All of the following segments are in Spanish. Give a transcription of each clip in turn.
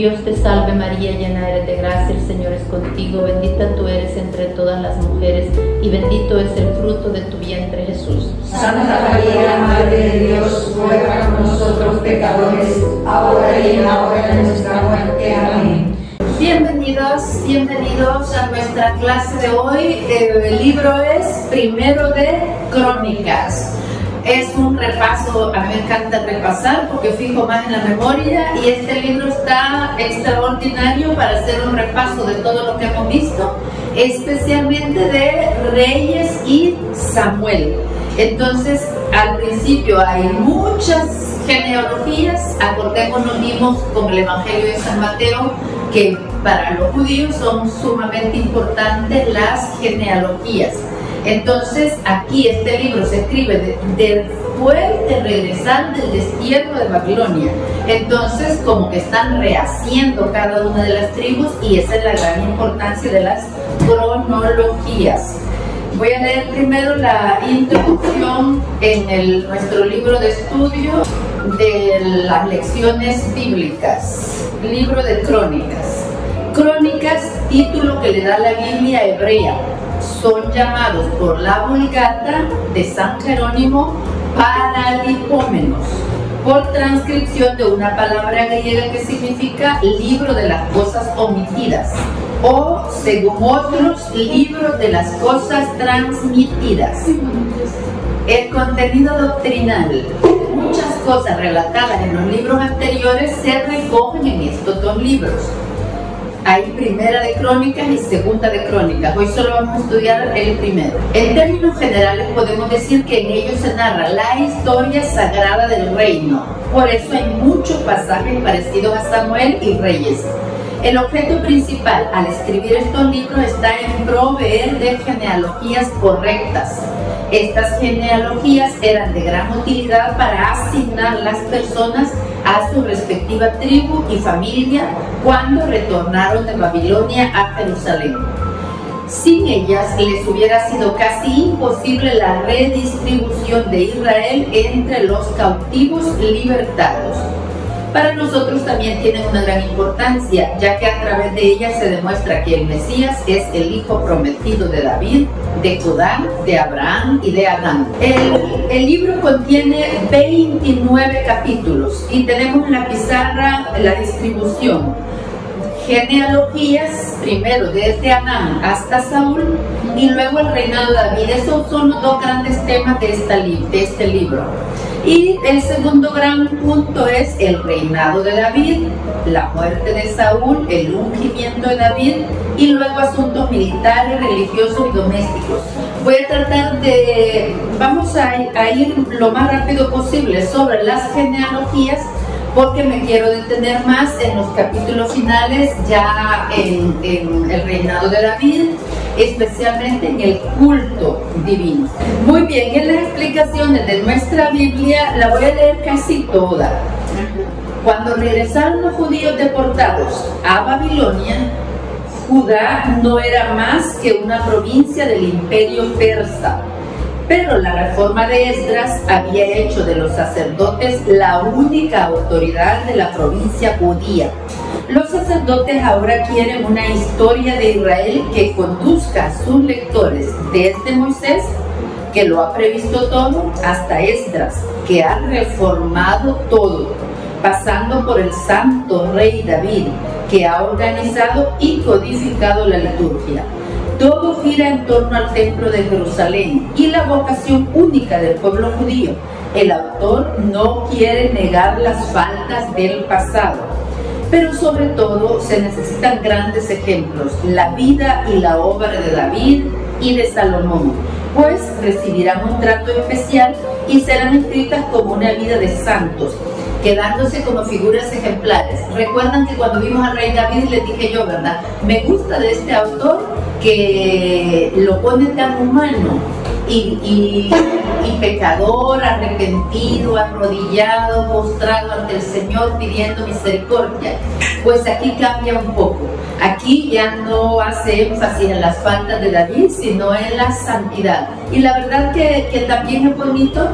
Dios te salve María, llena eres de gracia, el Señor es contigo, bendita tú eres entre todas las mujeres y bendito es el fruto de tu vientre Jesús. Santa María, Madre de Dios, ruega por nosotros pecadores, ahora y en la hora de nuestra muerte. Amén. Bienvenidos a nuestra clase de hoy. El libro es Primero de Crónicas. Es un repaso, a mí me encanta repasar porque fijo más en la memoria, y este libro está extraordinario para hacer un repaso de todo lo que hemos visto, especialmente de Reyes y Samuel. Entonces, al principio hay muchas genealogías. Acordémonos, vimos con el Evangelio de San Mateo que para los judíos son sumamente importantes las genealogías. Entonces, aquí este libro se escribe después de regresar del destierro de Babilonia. Entonces, como que están rehaciendo cada una de las tribus, y esa es la gran importancia de las cronologías. Voy a leer primero la introducción en nuestro libro de estudio de las lecciones bíblicas, libro de Crónicas. Crónicas, título que le da la Biblia hebrea. Son llamados por la Vulgata de San Jerónimo paralipómenos, por transcripción de una palabra griega que significa libro de las cosas omitidas, o, según otros, libro de las cosas transmitidas. El contenido doctrinal, muchas cosas relatadas en los libros anteriores se recogen en estos dos libros. Hay Primera de Crónicas y Segunda de Crónicas. Hoy solo vamos a estudiar el primero. En términos generales podemos decir que en ellos se narra la historia sagrada del reino. Por eso hay muchos pasajes parecidos a Samuel y Reyes. El objeto principal al escribir estos libros está en proveer de genealogías correctas. Estas genealogías eran de gran utilidad para asignar las personas a su respectiva tribu y familia cuando retornaron de Babilonia a Jerusalén. Sin ellas les hubiera sido casi imposible la redistribución de Israel entre los cautivos libertados. Para nosotros también tienen una gran importancia, ya que a través de ellas se demuestra que el Mesías es el hijo prometido de David, de Judá, de Abraham y de Adán. El libro contiene 29 capítulos y tenemos en la pizarra la distribución. Genealogías, primero desde Adán hasta Saúl, y luego el reinado de David. Esos son los dos grandes temas de este libro. Y el segundo gran punto es el reinado de David, la muerte de Saúl, el ungimiento de David, y luego asuntos militares, religiosos y domésticos. Voy a tratar vamos a ir lo más rápido posible sobre las genealogías, porque me quiero detener más en los capítulos finales, ya en el reinado de David, especialmente en el culto divino. Muy bien, en las explicaciones de nuestra Biblia la voy a leer casi toda. Cuando regresaron los judíos deportados a Babilonia, Judá no era más que una provincia del imperio persa. Pero la reforma de Esdras había hecho de los sacerdotes la única autoridad de la provincia judía. Los sacerdotes ahora quieren una historia de Israel que conduzca a sus lectores desde Moisés, que lo ha previsto todo, hasta Esdras, que ha reformado todo, pasando por el santo rey David, que ha organizado y codificado la liturgia. Todo gira en torno al templo de Jerusalén y la vocación única del pueblo judío. El autor no quiere negar las faltas del pasado, pero sobre todo se necesitan grandes ejemplos, la vida y la obra de David y de Salomón, pues recibirán un trato especial y serán escritas como una vida de santos, quedándose como figuras ejemplares. Recuerdan que cuando vimos al rey David les dije yo, ¿verdad? Me gusta de este autor que lo pone tan humano y pecador, arrepentido, arrodillado, postrado ante el Señor pidiendo misericordia. Pues aquí cambia un poco. Aquí ya no hace énfasis en las faltas de David, sino en la santidad. Y la verdad que también es bonito.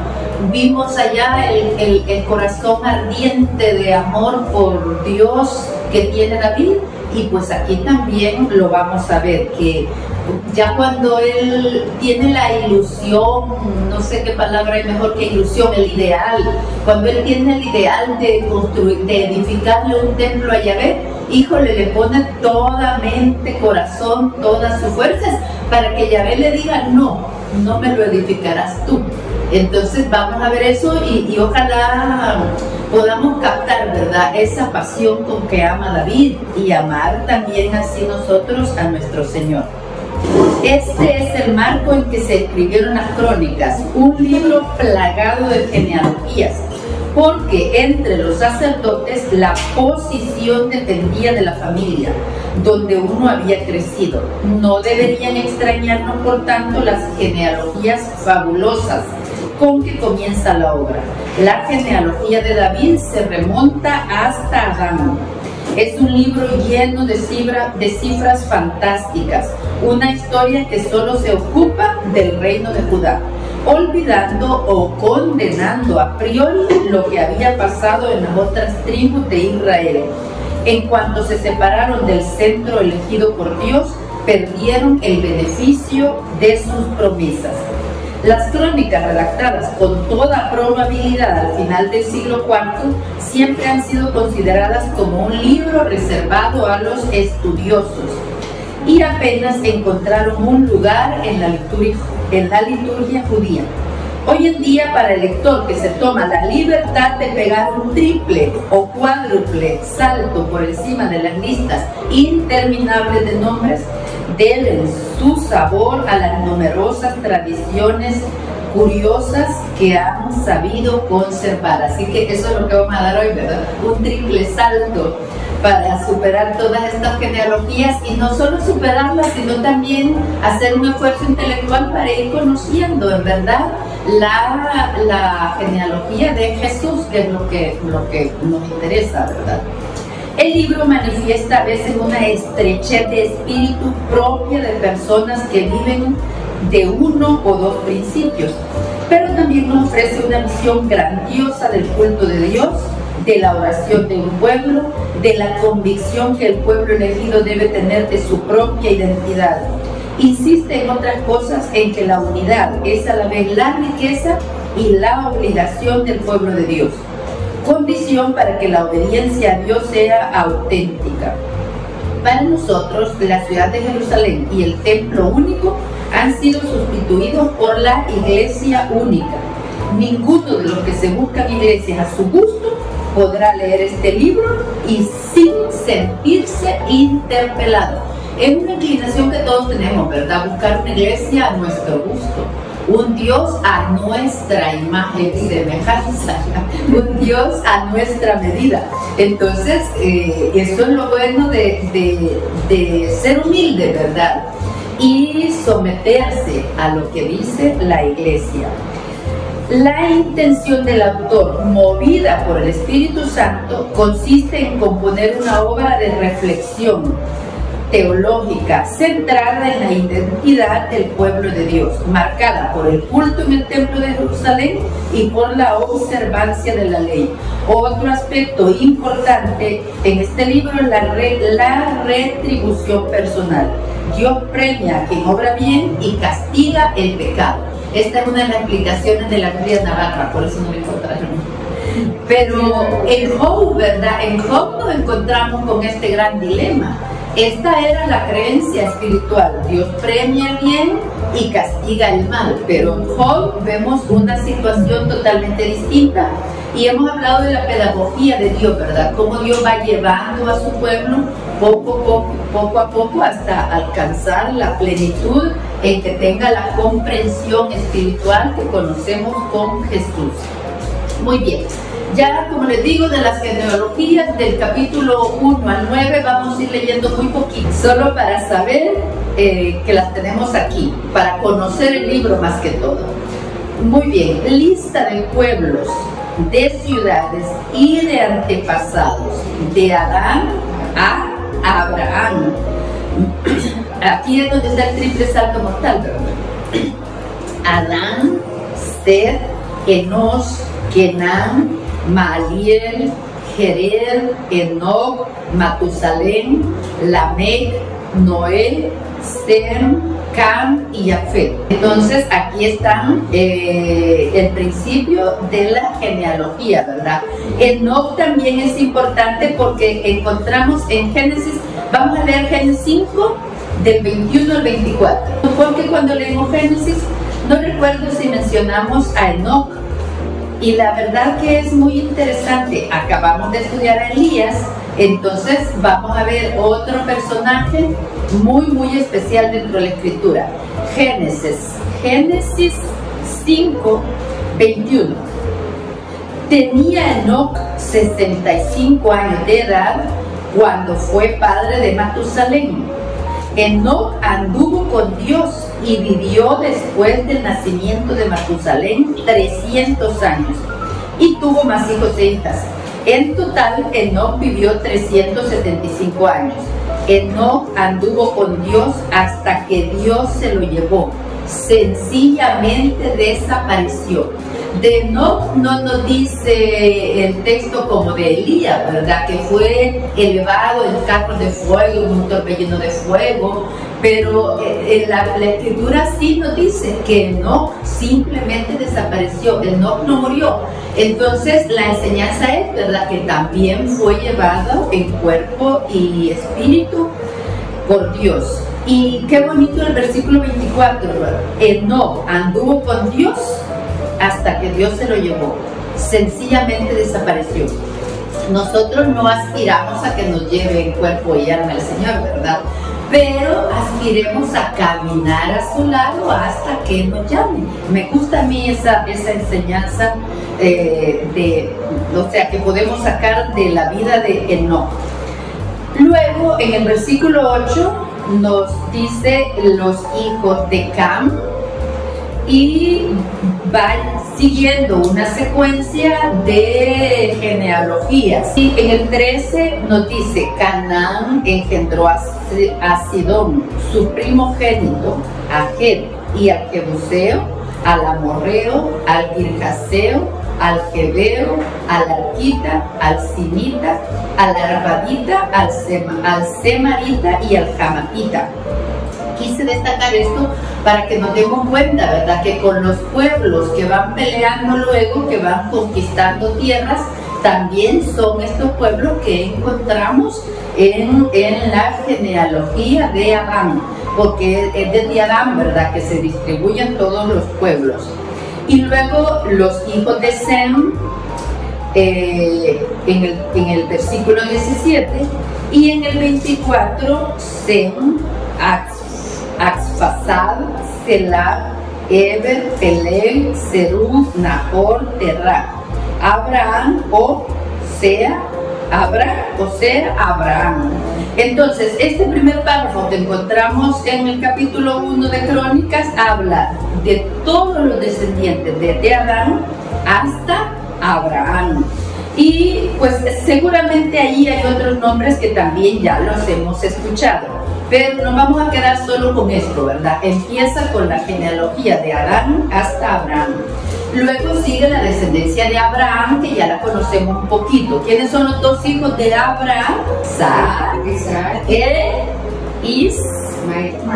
Vimos allá el corazón ardiente de amor por Dios que tiene David, y pues aquí también lo vamos a ver, que ya cuando él tiene la ilusión, no sé qué palabra es mejor que ilusión, el ideal, cuando él tiene el ideal de construir, de edificarle un templo a Yahvé, híjole, le pone toda mente, corazón, todas sus fuerzas para que Yahvé le diga, no me lo edificarás tú. Entonces vamos a ver eso y ojalá podamos captar, ¿verdad?, esa pasión con que ama David y amar también así nosotros a nuestro Señor. Este es el marco en que se escribieron las crónicas, un libro plagado de genealogías, porque entre los sacerdotes la posición dependía de la familia donde uno había crecido. No deberían extrañarnos, por tanto, las genealogías fabulosas con que comienza la obra. La genealogía de David se remonta hasta Adán. Es un libro lleno de cifras fantásticas, una historia que solo se ocupa del reino de Judá, olvidando o condenando a priori lo que había pasado en las otras tribus de Israel. En cuanto se separaron del centro elegido por Dios, perdieron el beneficio de sus promesas. Las crónicas redactadas con toda probabilidad al final del siglo IV siempre han sido consideradas como un libro reservado a los estudiosos y apenas encontraron un lugar en la liturgia judía. Hoy en día, para el lector que se toma la libertad de pegar un triple o cuádruple salto por encima de las listas interminables de nombres, deben su sabor a las numerosas tradiciones curiosas que han sabido conservar. Así que eso es lo que vamos a dar hoy, ¿verdad? Un triple salto para superar todas estas genealogías, y no solo superarlas, sino también hacer un esfuerzo intelectual para ir conociendo, en verdad, la genealogía de Jesús, que es lo que nos interesa, ¿verdad? El libro manifiesta a veces una estrechez de espíritu propia de personas que viven de uno o dos principios, pero también nos ofrece una visión grandiosa del culto de Dios, de la oración de un pueblo, de la convicción que el pueblo elegido debe tener de su propia identidad. Insiste en otras cosas, en que la unidad es a la vez la riqueza y la obligación del pueblo de Dios, condición para que la obediencia a Dios sea auténtica. Para nosotros, la ciudad de Jerusalén y el templo único han sido sustituidos por la iglesia única. Ninguno de los que se buscan iglesias a su gusto podrá leer este libro y sin sentirse interpelado. Es una inclinación que todos tenemos, ¿verdad? Buscar una iglesia a nuestro gusto, un Dios a nuestra imagen y semejanza, un Dios a nuestra medida. Entonces, eso es lo bueno de ser humilde, ¿verdad? Y someterse a lo que dice la iglesia. La intención del autor, movida por el Espíritu Santo, consiste en componer una obra de reflexión teológica centrada en la identidad del pueblo de Dios, marcada por el culto en el templo de Jerusalén y por la observancia de la ley. Otro aspecto importante en este libro es la retribución personal. Dios premia a quien obra bien y castiga el pecado. Esta es una de las explicaciones de la Biblia Navarra, por eso no me encontraron. Pero en Job, ¿verdad? En Job nos encontramos con este gran dilema. Esta era la creencia espiritual. Dios premia el bien y castiga el mal. Pero en Job vemos una situación totalmente distinta. Y hemos hablado de la pedagogía de Dios, ¿verdad? Cómo Dios va llevando a su pueblo poco a poco hasta alcanzar la plenitud en que tenga la comprensión espiritual que conocemos con Jesús. Muy bien. Ya, como les digo, de las genealogías del capítulo 1 al 9 vamos a ir leyendo muy poquito, solo para saber que las tenemos aquí, para conocer el libro más que todo. Muy bien, lista de pueblos, de ciudades y de antepasados, de Adán a Abraham. Aquí es donde está el triple salto mortal, ¿verdad? Adán, Seth, Enos, Kenán, Mahaliel, Jared, Enoc, Matusalén, Lamec, Noé, Sem, Cam y Jafet. Entonces aquí están el principio de la genealogía, ¿verdad? Enoc también es importante porque encontramos en Génesis, vamos a leer Génesis 5 del 21 al 24, porque cuando leemos Génesis no recuerdo si mencionamos a Enoc, y la verdad que es muy interesante. Acabamos de estudiar a Elías, entonces vamos a ver otro personaje muy especial dentro de la escritura. Génesis 5, 21. Tenía Enoc 65 años de edad cuando fue padre de Matusalén. Enoc anduvo con Dios y vivió después del nacimiento de Matusalén 300 años y tuvo más hijos e hijas. En total, Enoc vivió 375 años. Enoc anduvo con Dios hasta que Dios se lo llevó. Sencillamente desapareció. De Enoc no nos dice el texto como de Elías, ¿verdad? Que fue elevado en carros de fuego, en un torbellino de fuego, pero la escritura sí nos dice que Enoc simplemente desapareció. Enoc no murió. Entonces la enseñanza es, ¿verdad?, que también fue llevado en cuerpo y espíritu por Dios. Y qué bonito el versículo 24, ¿verdad? Enoc anduvo con Dios hasta que Dios se lo llevó. Sencillamente desapareció. Nosotros no aspiramos a que nos lleve en cuerpo y alma el Señor, ¿verdad? Pero aspiremos a caminar a su lado hasta que nos llame. Me gusta a mí esa enseñanza o sea, que podemos sacar de la vida de Enoc. Luego, en el versículo 8, nos dice los hijos de Cam, y va siguiendo una secuencia de genealogías. Y en el 13 nos dice: Canaán engendró a Sidón, su primogénito, a Het y al Jebuseo, al Amorreo, al Girgaseo, al Jebeo, al Arquita, al Sinita, al Arvadita, al Semarita y al Jamatita. Quise destacar esto para que nos demos cuenta, ¿verdad?, que con los pueblos que van peleando luego, que van conquistando tierras, también son estos pueblos que encontramos en la genealogía de Adán, porque es desde Adán, ¿verdad?, que se distribuyen todos los pueblos. Y luego los hijos de Sem, en el versículo 17, y en el 24, Sem, Axfasad, Selah, Eber, Peleg, Serug, Nahor, Terah, Abraham, Abraham. Entonces, este primer párrafo que encontramos en el capítulo 1 de Crónicas habla de todos los descendientes desde Adán hasta Abraham. Y pues seguramente ahí hay otros nombres que también ya los hemos escuchado, pero nos vamos a quedar solo con esto, ¿verdad? Empieza con la genealogía de Adán hasta Abraham. Luego sigue la descendencia de Abraham, que ya la conocemos un poquito. ¿Quiénes son los dos hijos de Abraham? Isaac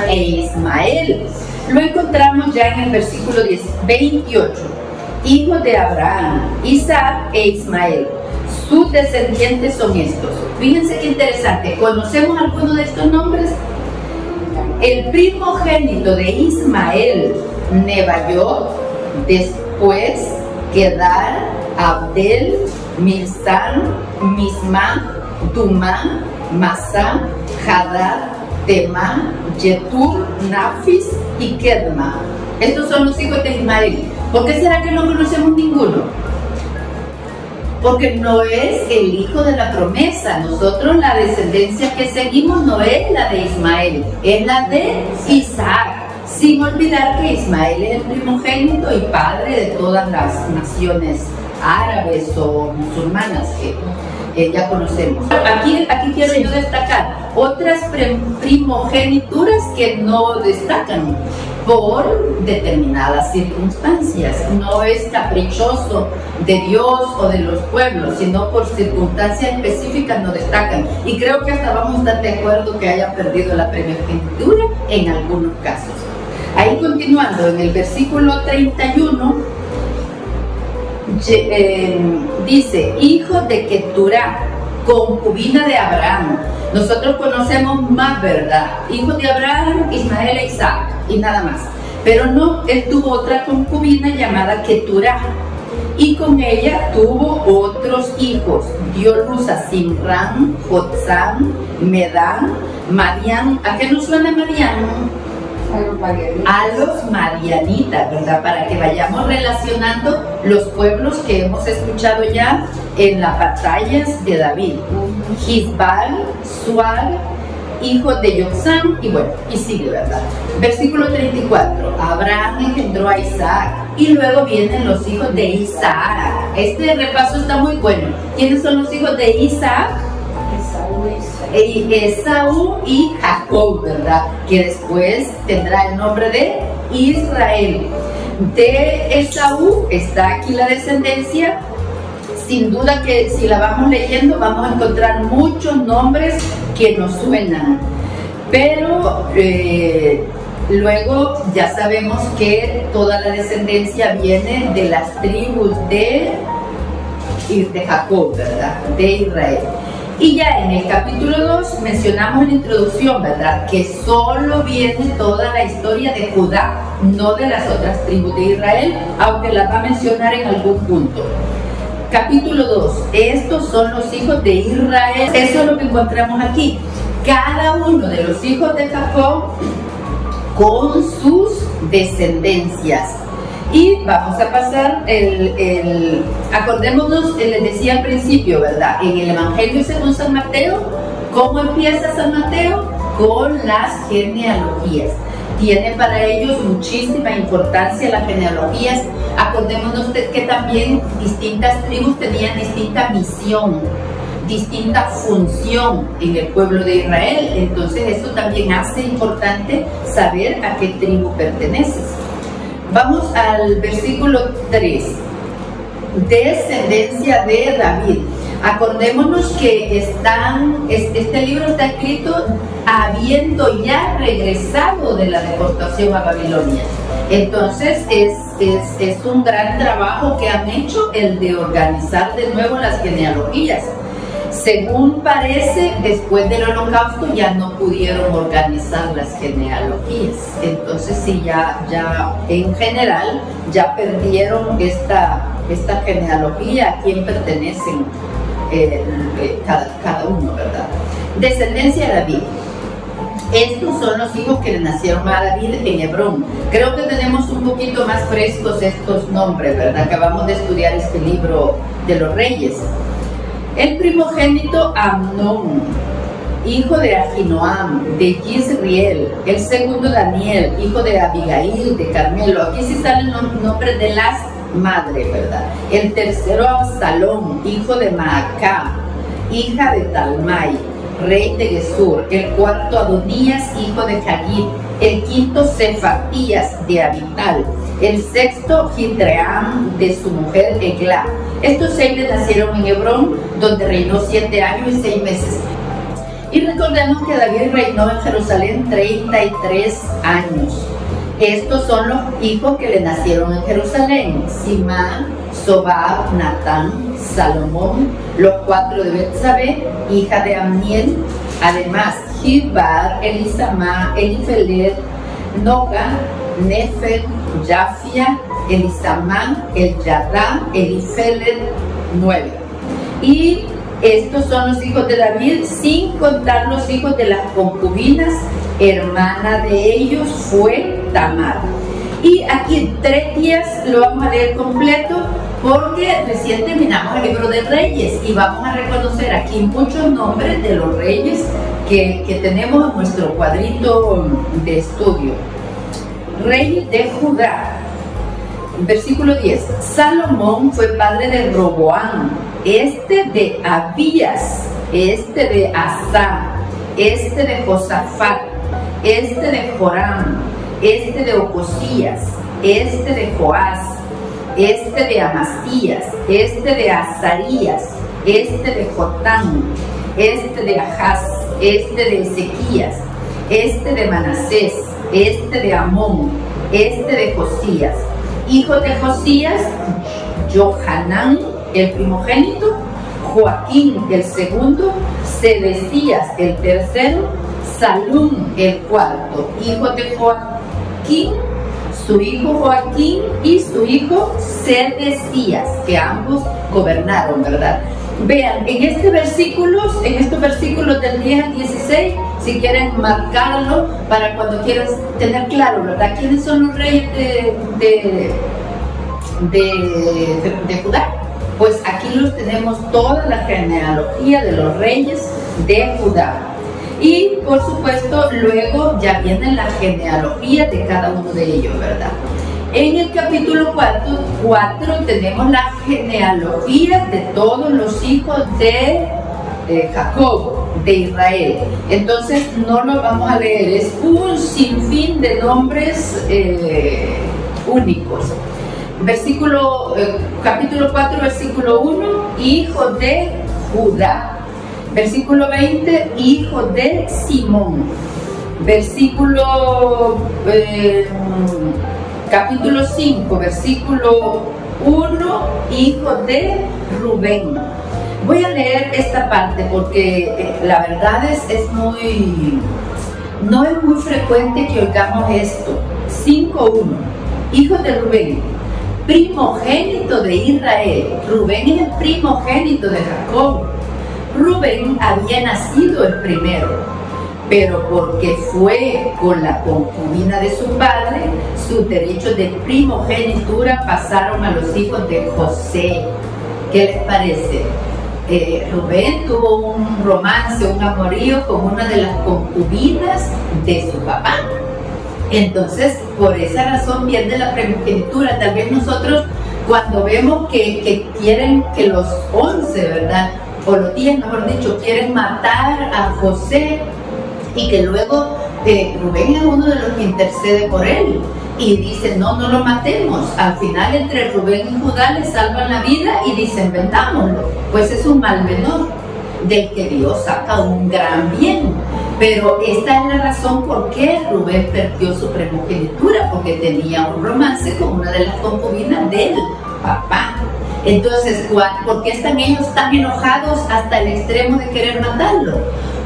e Ismael. Lo encontramos ya en el versículo 28. Hijos de Abraham, Isaac e Ismael. Sus descendientes son estos. Fíjense qué interesante. ¿Conocemos alguno de estos nombres? El primogénito de Ismael, Nebaiot, después Kedar, Abdel, Milsán, Mismán, Dumán, Masá, Hadad, Temán, Yetur, Nafis y Kedma. Estos son los hijos de Ismael. ¿Por qué será que no conocemos ninguno? Porque no es el hijo de la promesa. Nosotros la descendencia que seguimos no es la de Ismael, es la de Isaac. Sin olvidar que Ismael es el primogénito y padre de todas las naciones árabes o musulmanas que ya conocemos. Aquí quiero yo destacar otras primogenituras que no destacan. por determinadas circunstancias. No es caprichoso de Dios o de los pueblos, sino por circunstancias específicas nos destacan. Y creo que hasta vamos a estar de acuerdo que hayan perdido la primogenitura en algunos casos. Ahí continuando, en el versículo 31, dice, hijo de Keturá, concubina de Abraham. Nosotros conocemos más, ¿verdad? Hijos de Abraham, Ismael e Isaac, y nada más. Pero no, él tuvo otra concubina llamada Keturá, y con ella tuvo otros hijos. Dio luz a Simrán, Jotzán, Medán, Madián. ¿A qué nos suena Madián? A los madianitas, ¿verdad? Para que vayamos relacionando los pueblos que hemos escuchado ya en las batallas de David. Gisbal, Sual, hijo de Yoxán, y bueno, y sigue, ¿verdad? Versículo 34, Abraham engendró a Isaac, y luego vienen los hijos de Isaac. Este repaso está muy bueno. ¿Quiénes son los hijos de Isaac? Esaú y Jacob, ¿verdad? Que después tendrá el nombre de Israel. De Esaú está aquí la descendencia. Sin duda que si la vamos leyendo vamos a encontrar muchos nombres que nos suenan. Pero luego ya sabemos que toda la descendencia viene de las tribus de Jacob, ¿verdad? De Israel. Y ya en el capítulo 2 mencionamos en la introducción, ¿verdad? Que solo viene toda la historia de Judá, no de las otras tribus de Israel, aunque la va a mencionar en algún punto. Capítulo 2, estos son los hijos de Israel. Eso es lo que encontramos aquí. Cada uno de los hijos de Jacob con sus descendencias. Y vamos a pasar acordémonos, les decía al principio, ¿verdad? En el Evangelio según San Mateo, ¿cómo empieza San Mateo? Con las genealogías. Tiene para ellos muchísima importancia las genealogías. Acordémonos que también distintas tribus tenían distinta misión, distinta función en el pueblo de Israel. Entonces eso también hace importante saber a qué tribu perteneces. Vamos al versículo 3. Descendencia de David. Acordémonos que este libro está escrito habiendo ya regresado de la deportación a Babilonia. Entonces es un gran trabajo que han hecho el de organizar de nuevo las genealogías. Según parece, después del Holocausto ya no pudieron organizar las genealogías. Entonces sí, ya en general ya perdieron esta genealogía, a quién pertenecen cada uno, ¿verdad? Descendencia de David. Estos son los hijos que le nacieron a David en Hebrón. Creo que tenemos un poquito más frescos estos nombres, ¿verdad? Acabamos de estudiar este libro de los Reyes. El primogénito Amnón, hijo de Ahinoam, de Yisriel. El segundo Daniel, hijo de Abigail, de Carmelo. Aquí sí salen los nombres de las madres, ¿verdad? El tercero Absalón, hijo de Maacá, hija de Talmai, rey de Gesur. El cuarto Adonías, hijo de Hagit. El quinto Cefatías, de Abital. El sexto Gitream, de su mujer Eglá. Estos 6 le nacieron en Hebrón, donde reinó 7 años y 6 meses. Y recordemos que David reinó en Jerusalén 33 años. Estos son los hijos que le nacieron en Jerusalén: Simán, Sobab, Natán, Salomón, los 4 de Betsabé, hija de Amniel. Además, Gidbar, Elisama, Elifelet, Noga, Nefer, Jafia, Elisamán, El Yadam, Elifelet, 9. Y estos son los hijos de David, sin contar los hijos de las concubinas. Hermana de ellos fue Tamar. Y aquí en 3 días lo vamos a leer completo, porque recién terminamos el libro de Reyes y vamos a reconocer aquí muchos nombres de los reyes que tenemos en nuestro cuadrito de estudio. Rey de Judá. Versículo 10. Salomón fue padre de Roboam, este de Abías, este de Asa, este de Josafat, este de Joram, este de Ocosías, este de Joás, este de Amasías, este de Azarías, este de Jotán, este de Ahaz, este de Ezequías, este de Manasés, este de Amón, este de Josías. Hijo de Josías, Johanán, el primogénito, Joaquín, el segundo, Sedecías, el tercero, Salum, el cuarto. Hijo de Joaquín, su hijo Joaquín y su hijo Sedecías, que ambos gobernaron, ¿verdad? Vean, en estos versículos del 10 al 16, si quieren marcarlo para cuando quieras tener claro, ¿verdad? ¿Quiénes son los reyes de Judá? Pues aquí los tenemos, toda la genealogía de los reyes de Judá. Y por supuesto, luego ya viene la genealogía de cada uno de ellos, ¿verdad? En el capítulo 4 tenemos la genealogía de todos los hijos de Jacob, de Israel. Entonces no lo vamos a leer, es un sinfín de nombres únicos. Capítulo 4, versículo 1, hijo de Judá. Versículo 20, hijo de Simón. Capítulo 5, versículo 1, hijo de Rubén. Voy a leer esta parte porque la verdad no es muy frecuente que oigamos esto. 5:1, hijo de Rubén, primogénito de Israel. Rubén es el primogénito de Jacob. Rubén había nacido el primero, pero porque fue con la concubina de su padre, sus derechos de primogenitura pasaron a los hijos de José. ¿Qué les parece? Rubén tuvo un romance, un amorío con una de las concubinas de su papá. Entonces, por esa razón viene la primogenitura. Tal vez nosotros, cuando vemos que quieren que los 11, ¿verdad?, o los 10, mejor dicho, quieren matar a José, y que luego Rubén es uno de los que intercede por él y dice, no lo matemos. Al final, entre Rubén y Judá le salvan la vida y dicen, vendámoslo. Pues es un mal menor del que Dios saca un gran bien. Pero esta es la razón por qué Rubén perdió su primogenitura, porque tenía un romance con una de las concubinas del papá. Entonces, ¿por qué están ellos tan enojados hasta el extremo de querer matarlo?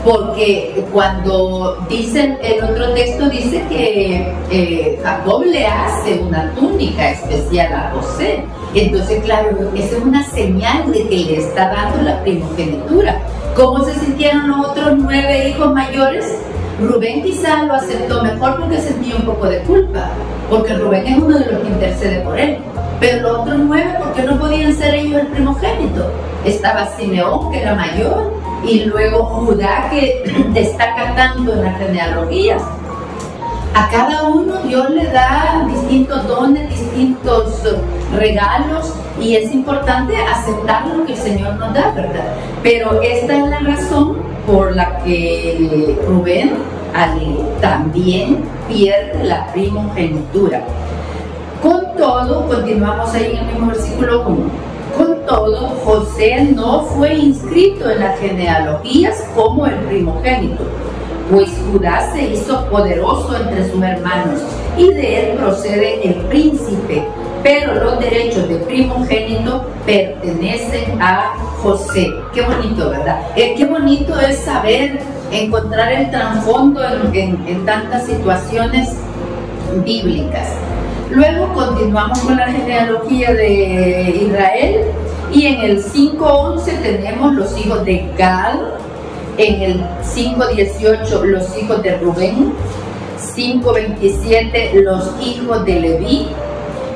Porque cuando dicen, el otro texto dice que Jacob le hace una túnica especial a José. Entonces, claro, esa es una señal de que le está dando la primogenitura. ¿Cómo se sintieron los otros 9 hijos mayores? Rubén quizás lo aceptó mejor porque sentía un poco de culpa, porque Rubén es uno de los que intercede por él. Pero los otros 9, ¿por qué no podían ser ellos el primogénito? Estaba Simeón, que era mayor, y luego Judá, que destaca tanto en las genealogías. A cada uno Dios le da distintos dones, distintos regalos, y es importante aceptar lo que el Señor nos da, ¿verdad? Pero esta es la razón por la que Rubén también pierde la primogenitura. Con todo, continuamos ahí en el mismo versículo 1. Con todo, José no fue inscrito en las genealogías como el primogénito, pues Judá se hizo poderoso entre sus hermanos y de él procede el príncipe, pero los derechos de primogénito pertenecen a José. Qué bonito, ¿verdad? Qué bonito es saber encontrar el trasfondo en tantas situaciones bíblicas. Luego continuamos con la genealogía de Israel y en el 5:11 tenemos los hijos de Gad, en el 5:18 los hijos de Rubén, 5:27 los hijos de Leví.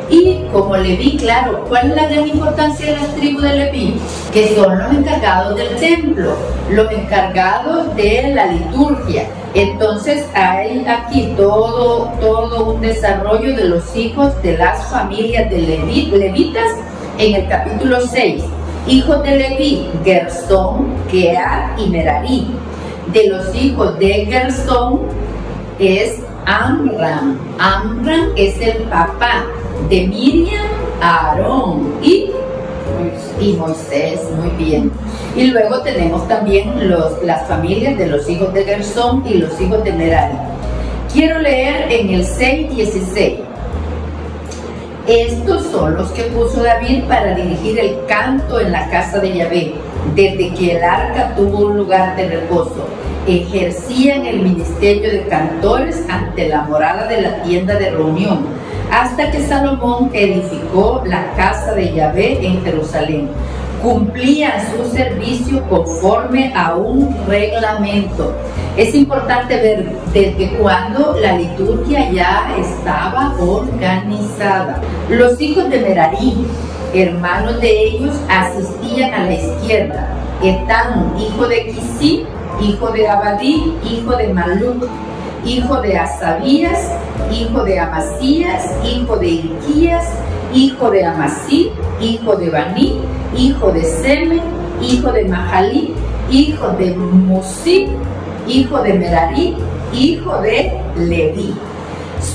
Y como Leví, claro, ¿cuál es la gran importancia de las tribus de Leví? Que son los encargados del templo, los encargados de la liturgia. Entonces hay aquí todo un desarrollo de los hijos de las familias de levitas en el capítulo 6. Hijos de Leví, Gersón, Kehat y Merari. De los hijos de Gersón es Amram. Amram es el papá de Miriam, Aarón y Moisés, muy bien. Y luego tenemos también las familias de los hijos de Gersón y los hijos de Merari. Quiero leer en el 6:16. Estos son los que puso David para dirigir el canto en la casa de Yahvé, desde que el arca tuvo un lugar de reposo. Ejercían el ministerio de cantores ante la morada de la tienda de reunión, hasta que Salomón edificó la casa de Yahvé en Jerusalén. Cumplían su servicio conforme a un reglamento. Es importante ver desde cuándo la liturgia ya estaba organizada. Los hijos de Merari, hermanos de ellos, asistían a la izquierda. Etán, hijo de Quisí, hijo de Abadí, hijo de Maluc, hijo de Asabías, hijo de Amasías, hijo de Hilquías, hijo de Amasí, hijo de Baní, hijo de Semen, hijo de Mahalí, hijo de Musí, hijo de Merari, hijo de Leví.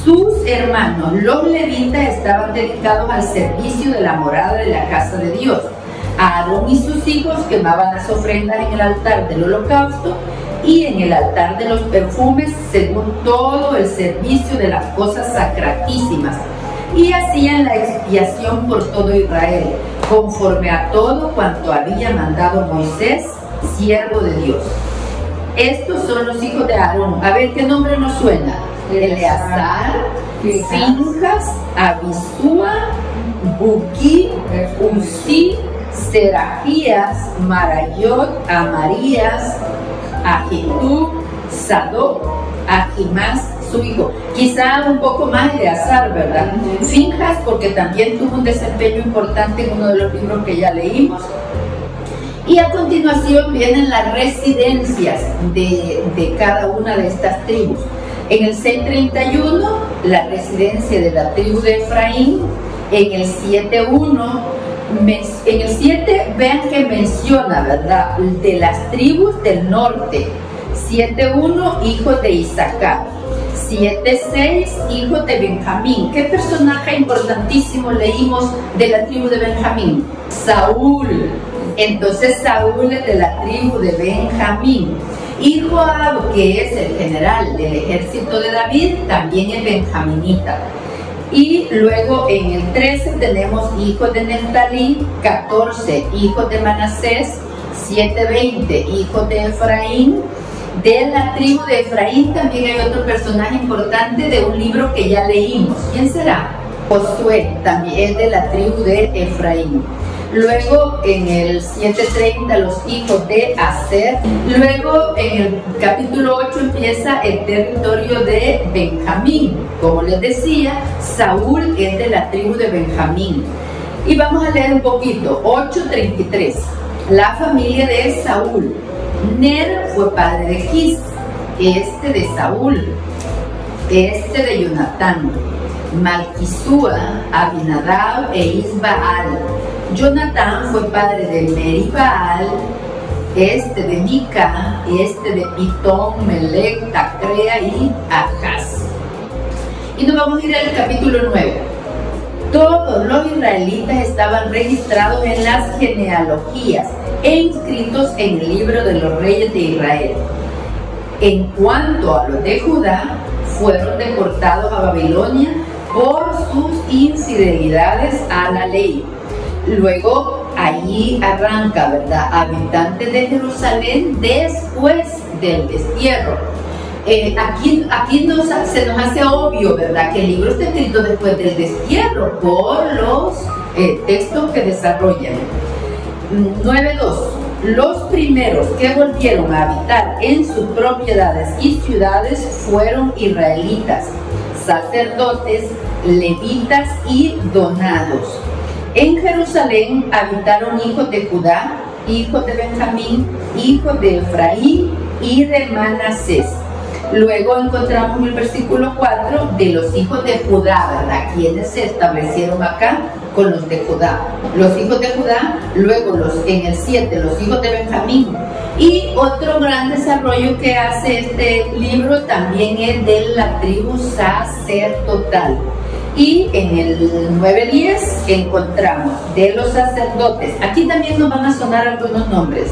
Sus hermanos, los levitas, estaban dedicados al servicio de la morada de la casa de Dios. Aarón y sus hijos quemaban las ofrendas en el altar del holocausto y en el altar de los perfumes, según todo el servicio de las cosas sacratísimas, y hacían la expiación por todo Israel, conforme a todo cuanto había mandado Moisés, siervo de Dios. Estos son los hijos de Aarón. A ver, ¿qué nombre nos suena? Eleazar, Finjas, Abisúa, Buquí, Usí, Serajías, Marayot, Amarías, Ahitub, Sadoc, Ahimás, su hijo. Quizá un poco más Eleazar, ¿verdad? Finjas, porque también tuvo un desempeño importante en uno de los libros que ya leímos. Y a continuación vienen las residencias de cada una de estas tribus. En el 6:31, la residencia de la tribu de Efraín. En el 7:1, en el 7 vean que menciona, ¿verdad?, de las tribus del norte. 7:1, hijos de Isaacar. 7:6, hijos de Benjamín. ¿Qué personaje importantísimo leímos de la tribu de Benjamín? Saúl. Entonces Saúl es de la tribu de Benjamín. Y Joab, que es el general del ejército de David, también es benjaminita. Y luego en el 13 tenemos hijos de Neftalí, 14 hijos de Manasés, 7:20 hijos de Efraín. De la tribu de Efraín también hay otro personaje importante de un libro que ya leímos. ¿Quién será? Josué, también es de la tribu de Efraín. Luego en el 7:30 los hijos de Aser. Luego en el capítulo 8 empieza el territorio de Benjamín. Como les decía, Saúl es de la tribu de Benjamín. Y vamos a leer un poquito. 8:33. La familia de Saúl. Ner fue padre de Quis, este de Saúl, este de Jonatán, Malquisúa, Abinadab e Isbaal. Jonatán fue padre de Meribaal, este de Mica, este de Pitón, Melec, Tacrea y Acaz. Y nos vamos a ir al capítulo 9. Todos los israelitas estaban registrados en las genealogías e inscritos en el libro de los reyes de Israel. En cuanto a los de Judá, fueron deportados a Babilonia por sus infidelidades a la ley. Luego allí arranca, ¿verdad?, habitantes de Jerusalén después del destierro. Aquí se nos hace obvio, ¿verdad?, que el libro está escrito después del destierro por los textos que desarrollan. 9:2. Los primeros que volvieron a habitar en sus propiedades y ciudades fueron israelitas, sacerdotes, levitas y donados. En Jerusalén habitaron hijos de Judá, hijos de Benjamín, hijos de Efraín y de Manasés. Luego encontramos en el versículo 4 de los hijos de Judá, ¿verdad?, quienes se establecieron acá con los de Judá. Los hijos de Judá, luego en el 7, los hijos de Benjamín, Y otro gran desarrollo que hace este libro también es de la tribu sacerdotal. Y en el 9:10 encontramos de los sacerdotes. Aquí también nos van a sonar algunos nombres: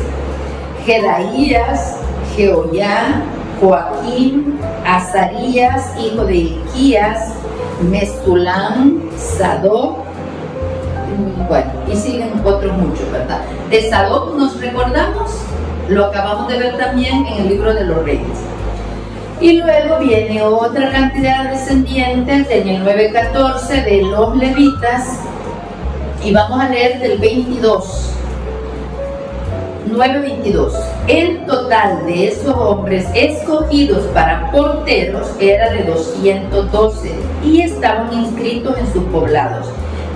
Jedaías, Jehoiá, Joaquín, Azarías, hijo de Hilquías, Mesulam, Sadoc. Bueno, y siguen otros muchos, ¿verdad? De Sadoc nos recordamos, lo acabamos de ver también en el libro de los Reyes. Y luego viene otra cantidad de descendientes en el 9:14 de los levitas, y vamos a leer del 22. 9:22. El total de esos hombres escogidos para porteros era de 212 y estaban inscritos en sus poblados.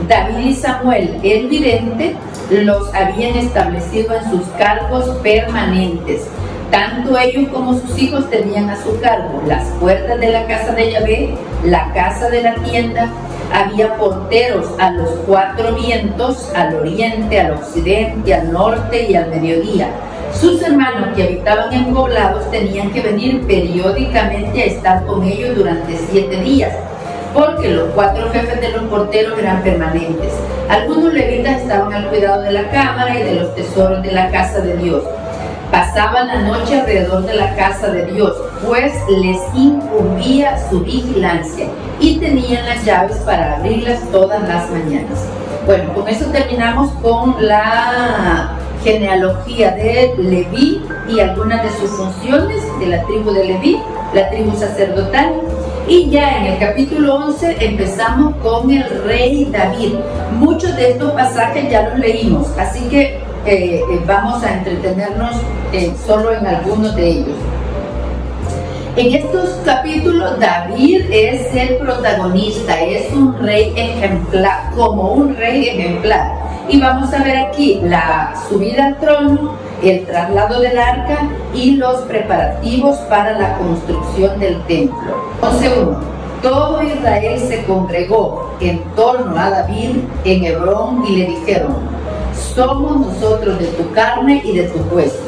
David y Samuel, el vidente, los habían establecido en sus cargos permanentes. Tanto ellos como sus hijos tenían a su cargo las puertas de la casa de Yahvé, la casa de la tienda. Había porteros a los 4 vientos, al oriente, al occidente, al norte y al mediodía. Sus hermanos que habitaban en poblados tenían que venir periódicamente a estar con ellos durante 7 días, porque los 4 jefes de los porteros eran permanentes. Algunos levitas estaban al cuidado de la cámara y de los tesoros de la casa de Dios. Pasaban la noche alrededor de la casa de Dios, pues les incumbía su vigilancia y tenían las llaves para abrirlas todas las mañanas. Bueno, con eso terminamos con la genealogía de Leví y algunas de sus funciones de la tribu de Leví, la tribu sacerdotal. Y ya en el capítulo 11 empezamos con el rey David. Muchos de estos pasajes ya los leímos, así que vamos a entretenernos solo en algunos de ellos. En estos capítulos David es el protagonista, es un rey ejemplar, como un rey ejemplar. Y vamos a ver aquí la subida al trono, el traslado del arca y los preparativos para la construcción del templo. 11:1. Todo Israel se congregó en torno a David en Hebrón y le dijeron: somos nosotros de tu carne y de tus huesos.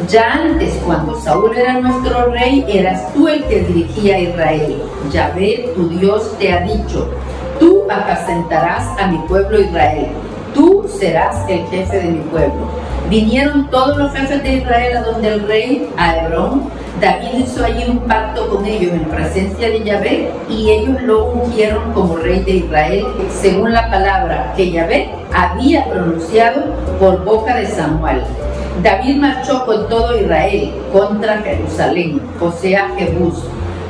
Ya antes, cuando Saúl era nuestro rey, eras tú el que dirigía a Israel. Yahvé, tu Dios, te ha dicho: tú apacentarás a mi pueblo Israel. Tú serás el jefe de mi pueblo. Vinieron todos los jefes de Israel a donde el rey, a Hebrón. David hizo allí un pacto con ellos en presencia de Yahvé, y ellos lo ungieron como rey de Israel, según la palabra que Yahvé había pronunciado por boca de Samuel. David marchó con todo Israel contra Jerusalén, o sea, Jebús.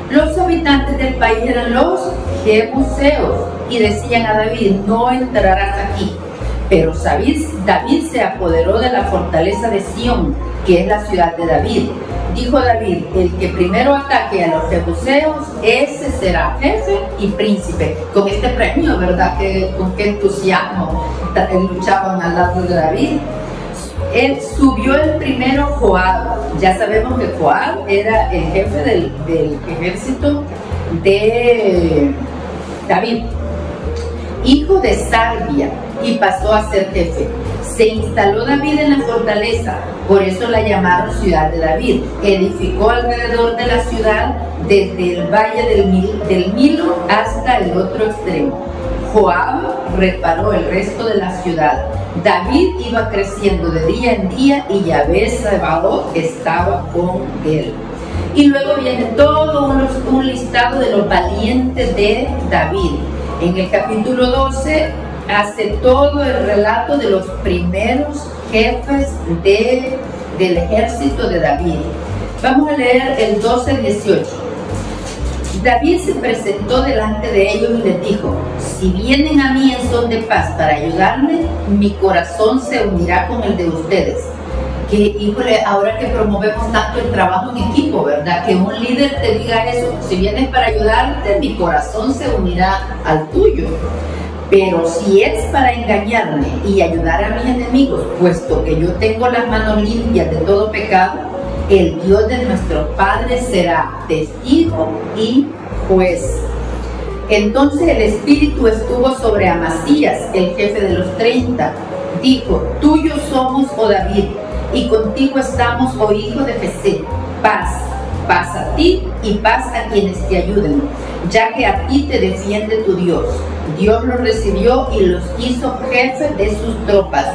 Los habitantes del país eran los jebuseos, y decían a David: no entrarás aquí. Pero David se apoderó de la fortaleza de Sión, que es la ciudad de David. Dijo David: el que primero ataque a los jebuseos, ese será jefe y príncipe. Con este premio, ¿verdad? Con qué entusiasmo luchaban al lado de David. Él subió el primero Joab. Ya sabemos que Joab era el jefe del ejército de David, hijo de Sarvia, y pasó a ser jefe. Se instaló David en la fortaleza, por eso la llamaron ciudad de David. Edificó alrededor de la ciudad desde el valle del Nilo hasta el otro extremo. Joab reparó el resto de la ciudad. David iba creciendo de día en día y Yahvé Sabaoth estaba con él. Y luego viene todo un listado de los valientes de David. En el capítulo 12 hace todo el relato de los primeros jefes del ejército de David. Vamos a leer el 12:18. David se presentó delante de ellos y les dijo: si vienen a mí en son de paz para ayudarme, mi corazón se unirá con el de ustedes. Que, híjole, ahora que promovemos tanto el trabajo en equipo, ¿verdad? Que un líder te diga eso: si vienes para ayudarte, mi corazón se unirá al tuyo. Pero si es para engañarme y ayudar a mis enemigos, puesto que yo tengo las manos limpias de todo pecado, el Dios de nuestro Padre será testigo y juez. Entonces el Espíritu estuvo sobre Amasías, el jefe de los 30. Dijo: tuyo somos, oh David, y contigo estamos, oh hijo de Jesé. Paz, paz a ti y paz a quienes te ayuden, ya que a ti te defiende tu Dios. Dios los recibió y los hizo jefes de sus tropas.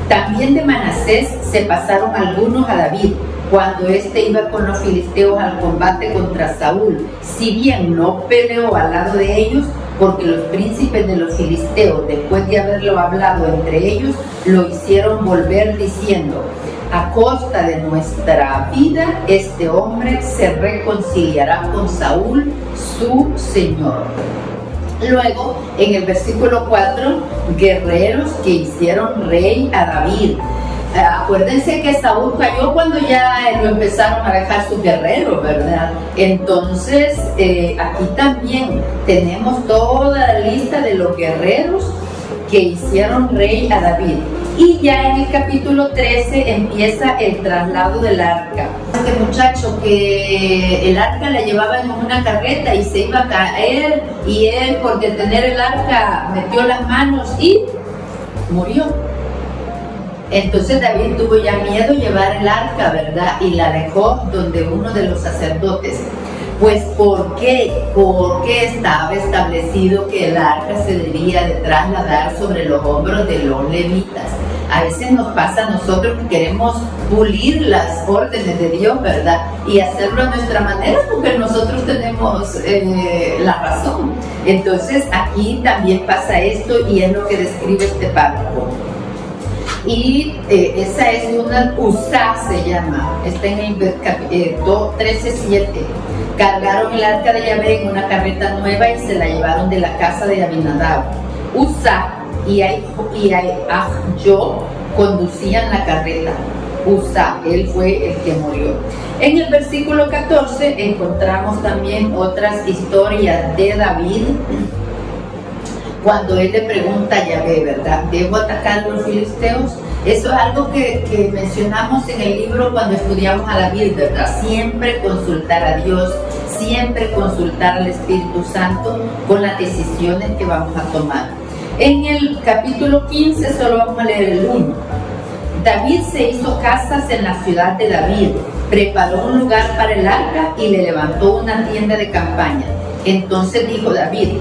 También de Manasés se pasaron algunos a David, cuando éste iba con los filisteos al combate contra Saúl, si bien no peleó al lado de ellos, porque los príncipes de los filisteos, después de haberlo hablado entre ellos, lo hicieron volver diciendo: a costa de nuestra vida, este hombre se reconciliará con Saúl, su señor. Luego, en el versículo 4, guerreros que hicieron rey a David. Acuérdense que Saúl cayó cuando ya lo empezaron a dejar sus guerreros, ¿verdad? Entonces, aquí también tenemos toda la lista de los guerreros que hicieron rey a David. Y ya en el capítulo 13 empieza el traslado del arca. Este muchacho que el arca la llevaba en una carreta y se iba a caer, y él, por detener el arca, metió las manos y murió. Entonces David tuvo ya miedo de llevar el arca, ¿verdad? Y la dejó donde uno de los sacerdotes. Pues ¿por qué? Porque estaba establecido que el arca se debía de trasladar sobre los hombros de los levitas. A veces nos pasa a nosotros que queremos pulir las órdenes de Dios, ¿verdad? Y hacerlo a nuestra manera, porque nosotros tenemos la razón. Entonces aquí también pasa esto, y es lo que describe este párrafo. Y esa es una Uzá, se llama, está en el 13:7. Cargaron el arca de Yahvé en una carreta nueva y se la llevaron de la casa de Abinadab. Uzá y Ahjo conducían la carreta. Uzá, él fue el que murió. En el versículo 14 encontramos también otras historias de David, cuando él le pregunta a Yahvé, ¿verdad? ¿Debo atacar a los filisteos? Eso es algo que mencionamos en el libro cuando estudiamos a David, ¿verdad? Siempre consultar a Dios, siempre consultar al Espíritu Santo con las decisiones que vamos a tomar. En el capítulo 15 solo vamos a leer el 1. David se hizo casas en la ciudad de David, preparó un lugar para el arca y le levantó una tienda de campaña. Entonces dijo David: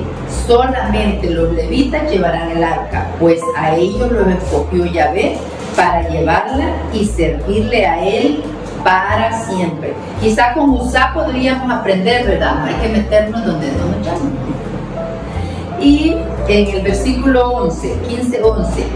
solamente los levitas llevarán el arca, pues a ellos lo escogió Yahvé para llevarla y servirle a él para siempre. Quizá con Uzá podríamos aprender, ¿verdad? No hay que meternos donde no nos llaman. Y en el versículo 15:11,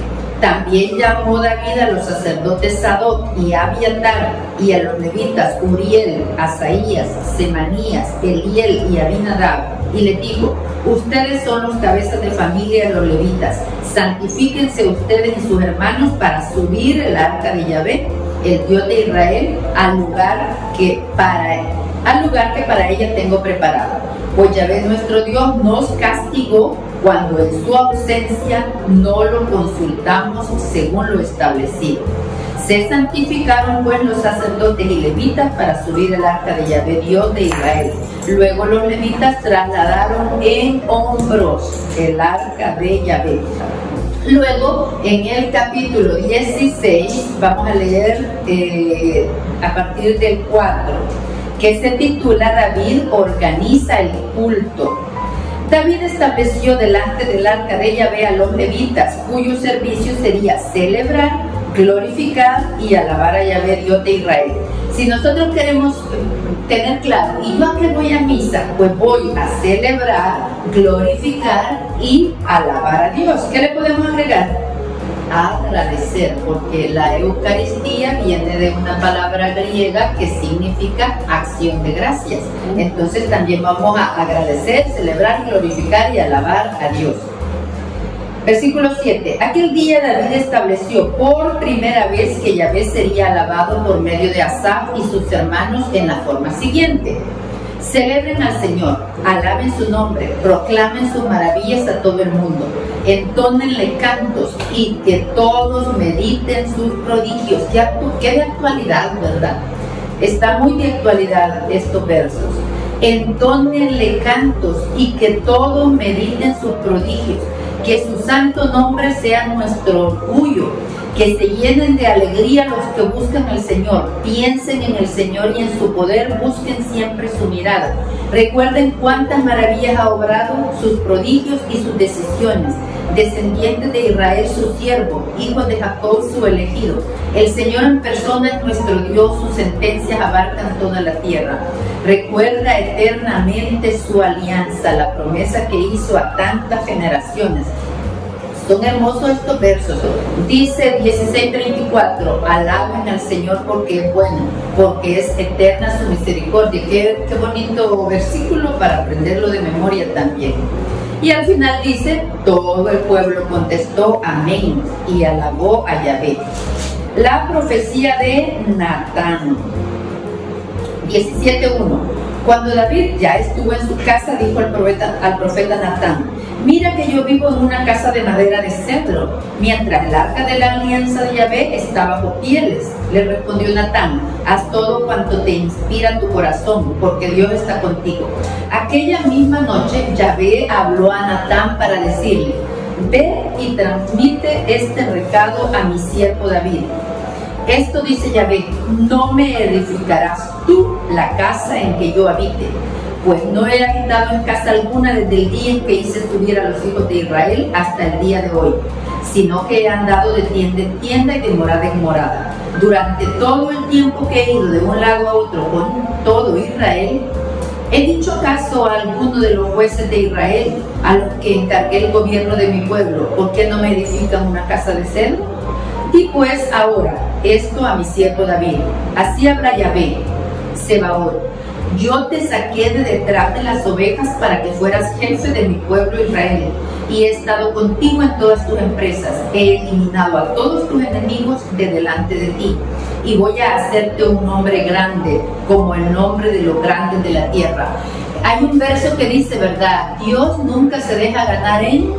también llamó David a los sacerdotes Sadoc y Abiatar, y a los levitas Uriel, Asaías, Semanías, Eliel y Abinadab, y le dijo: ustedes son los cabezas de familia de los levitas, santifíquense ustedes y sus hermanos para subir el arca de Yahvé, el Dios de Israel, al lugar que para ella tengo preparado. Pues Yahvé nuestro Dios nos castigó cuando en su ausencia no lo consultamos según lo establecido. Se santificaron pues los sacerdotes y levitas para subir el arca de Yahvé, Dios de Israel. Luego los levitas trasladaron en hombros el arca de Yahvé. Luego, en el capítulo 16, vamos a leer a partir del 4, que se titula David organiza el culto. David estableció delante del arca de Yahvé a los levitas, cuyo servicio sería celebrar, glorificar y alabar a Yahvé, Dios de Israel. Si nosotros queremos tener claro, ¿y yo a qué voy a misa? Pues voy a celebrar, glorificar y alabar a Dios. ¿Qué le podemos agregar? Agradecer, porque la Eucaristía viene de una palabra griega que significa acción de gracias. Entonces también vamos a agradecer, celebrar, glorificar y alabar a Dios. Versículo 7. Aquel día David estableció por primera vez que Yahvé sería alabado por medio de Asaf y sus hermanos en la forma siguiente: celebren al Señor, alaben su nombre, proclamen sus maravillas a todo el mundo, entónenle cantos y que todos mediten sus prodigios. ¿Qué de actualidad, verdad? Está muy de actualidad estos versos. Entónenle cantos y que todos mediten sus prodigios. Que su santo nombre sea nuestro orgullo, Que se llenen de alegría los que buscan al Señor. Piensen en el Señor y en su poder, busquen siempre su mirada. Recuerden cuántas maravillas ha obrado, sus prodigios y sus decisiones. Descendientes de Israel su siervo, hijos de Jacob su elegido. El Señor en persona es nuestro Dios, sus sentencias abarcan toda la tierra. Recuerda eternamente su alianza, la promesa que hizo a tantas generaciones. Son hermosos estos versos. Dice 16:34, alaben al Señor porque es bueno, porque es eterna su misericordia. Qué bonito versículo para aprenderlo de memoria también. Y al final dice, todo el pueblo contestó amén y alabó a Yahvé. La profecía de Natán. 17:1. Cuando David ya estuvo en su casa, dijo al profeta Natán, mira que yo vivo en una casa de madera de cedro, mientras el arca de la alianza de Yahvé está bajo pieles. Le respondió Natán, haz todo cuanto te inspira tu corazón, porque Dios está contigo. Aquella misma noche Yahvé habló a Natán para decirle, ve y transmite este recado a mi siervo David. Esto dice Yahvé, no me edificarás tú la casa en que yo habite, pues no he habitado en casa alguna desde el día en que hice subir a los hijos de Israel hasta el día de hoy, sino que he andado de tienda en tienda y de morada en morada. Durante todo el tiempo que he ido de un lado a otro con todo Israel, ¿he dicho caso a alguno de los jueces de Israel, a los que encargué el gobierno de mi pueblo, por qué no me edifican una casa de cedro? Y pues ahora, esto a mi siervo David, así habla Yahvé, Sebaot, yo te saqué de detrás de las ovejas para que fueras jefe de mi pueblo Israel, y he estado contigo en todas tus empresas, he eliminado a todos tus enemigos de delante de ti, y voy a hacerte un nombre grande, como el nombre de los grandes de la tierra. Hay un verso que dice, ¿verdad? Dios nunca se deja ganar en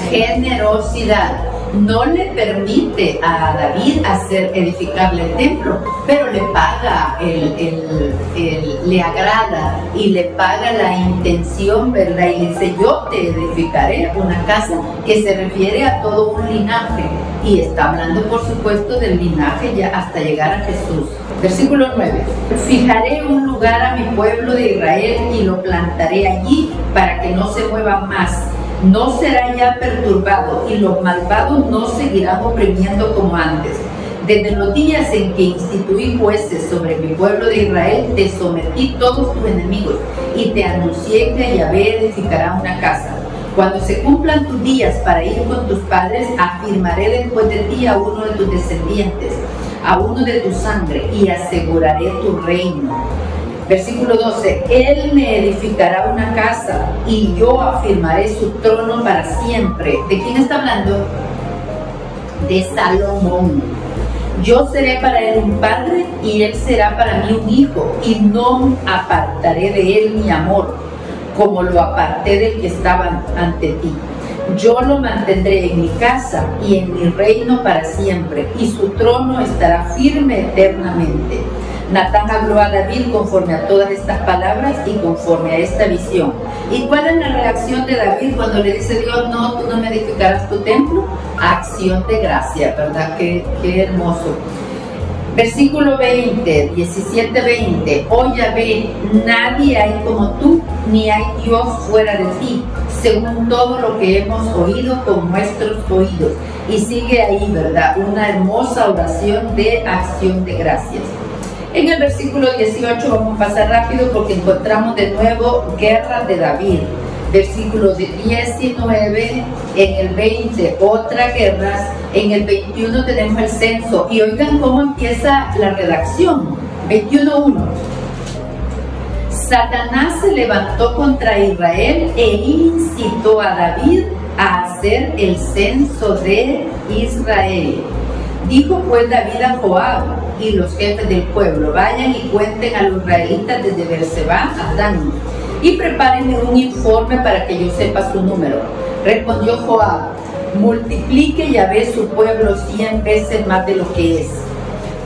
generosidad. No le permite a David hacer edificable el templo, pero le paga, le agrada y le paga la intención, ¿verdad? Y dice, yo te edificaré una casa, que se refiere a todo un linaje, y está hablando por supuesto del linaje ya hasta llegar a Jesús. Versículo 9, fijaré un lugar a mi pueblo de Israel y lo plantaré allí para que no se mueva más. No será ya perturbado y los malvados no seguirán oprimiendo como antes. Desde los días en que instituí jueces sobre mi pueblo de Israel, te sometí todos tus enemigos y te anuncié que Yahvé edificará una casa. Cuando se cumplan tus días para ir con tus padres, afirmaré después de ti a uno de tus descendientes, a uno de tu sangre, y aseguraré tu reino. Versículo 12, Él me edificará una casa y yo afirmaré su trono para siempre. ¿De quién está hablando? De Salomón. Yo seré para él un padre y él será para mí un hijo, y no apartaré de él mi amor, como lo aparté del que estaba ante ti. Yo lo mantendré en mi casa y en mi reino para siempre, y su trono estará firme eternamente. Natán habló a David conforme a todas estas palabras y conforme a esta visión. ¿Y cuál es la reacción de David cuando le dice Dios, no, tú no me edificarás tu templo? Acción de gracia, ¿verdad? Qué hermoso. Versículo 20, 17-20. Oh Yahvé, nadie hay como tú, ni hay Dios fuera de ti, según todo lo que hemos oído con nuestros oídos. Y sigue ahí, ¿verdad? Una hermosa oración de acción de gracias. En el versículo 18 vamos a pasar rápido porque encontramos de nuevo guerra de David. Versículo 19, en el 20 otra guerra, en el 21 tenemos el censo. Y oigan cómo empieza la redacción. 21:1. Satanás se levantó contra Israel e incitó a David a hacer el censo de Israel. Dijo pues David a Joab y los jefes del pueblo, vayan y cuenten a los israelitas desde Berseba a Dan, y prepárenme un informe para que yo sepa su número. Respondió Joab, multiplique Yahvé su pueblo 100 veces más de lo que es.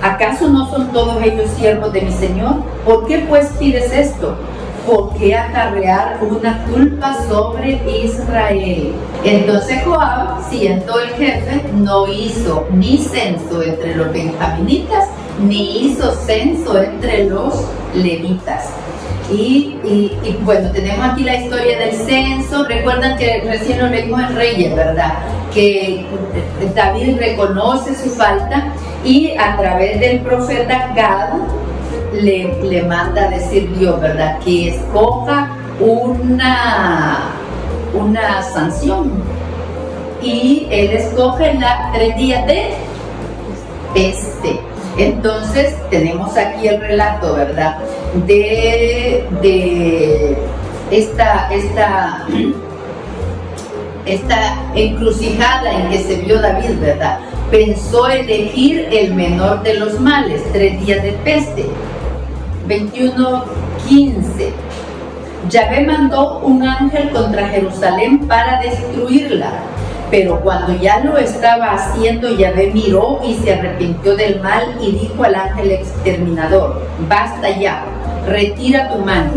¿Acaso no son todos ellos siervos de mi señor? ¿Por qué pues pides esto? ¿por qué acarrear una culpa sobre Israel? Entonces Joab, siendo el jefe, no hizo ni censo entre los benjaminitas, ni hizo censo entre los levitas. Y bueno, tenemos aquí la historia del censo. Recuerdan que recién lo leímos en Reyes, ¿verdad? Que David reconoce su falta y a través del profeta Gad le manda a decir Dios, ¿verdad? Que escoja una sanción. Y él escoge las 3 días de peste. Entonces tenemos aquí el relato, ¿verdad? De esta encrucijada en que se vio David, ¿verdad? Pensó elegir el menor de los males, 3 días de peste. 21:15. Yahvé mandó un ángel contra Jerusalén para destruirla, pero cuando ya lo estaba haciendo, Yahvé miró y se arrepintió del mal y dijo al ángel exterminador: basta ya, retira tu mano.